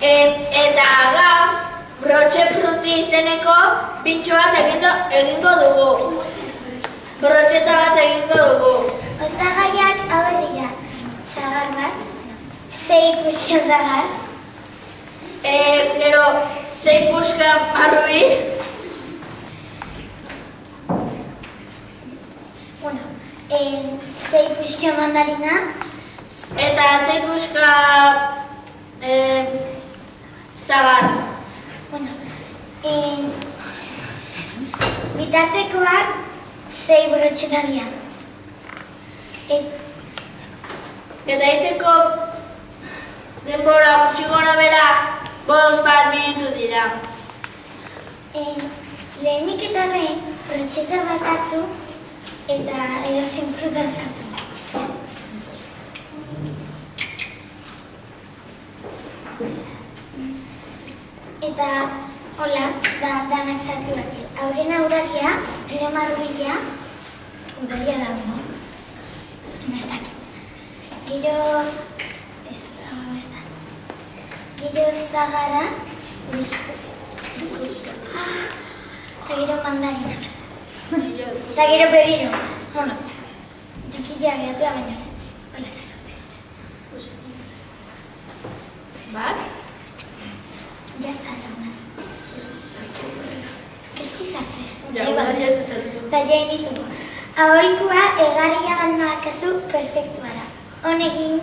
Eta gaur, brotxe fruti izeneko pintxo bat egingo dugu. Brotxeta bat egingo dugu. Osagaiak hauek dira. Zagar bat, 6 puska zagar. Gero, 6 puska marrubi. Bueno, 6 puska mandarina. Eta 6 puska zagar. Bueno, bitartekoak 6 brotxeta dira. Eta iteko denbora gutxi gora bera 5 minutu dira. Lehenik eta behin brotxeta bat hartu eta edozein fruta sartu. Eta hola, danak sartu berdi. Aurrena udaria, gero marrubila, udaria dago, no? Ez dakit. Gero, gero zagarra, eta gero mandarina. Eta gero berriro. Bueno, txikila gehatu da baina. Hola, zara. Bat? Ya está, lagunaz. Keski zartu ez. Ja, udaria ez ezarrizu. Eta ja ditugu. Aholkua egarria bat noakazu perfektua da. Honegin.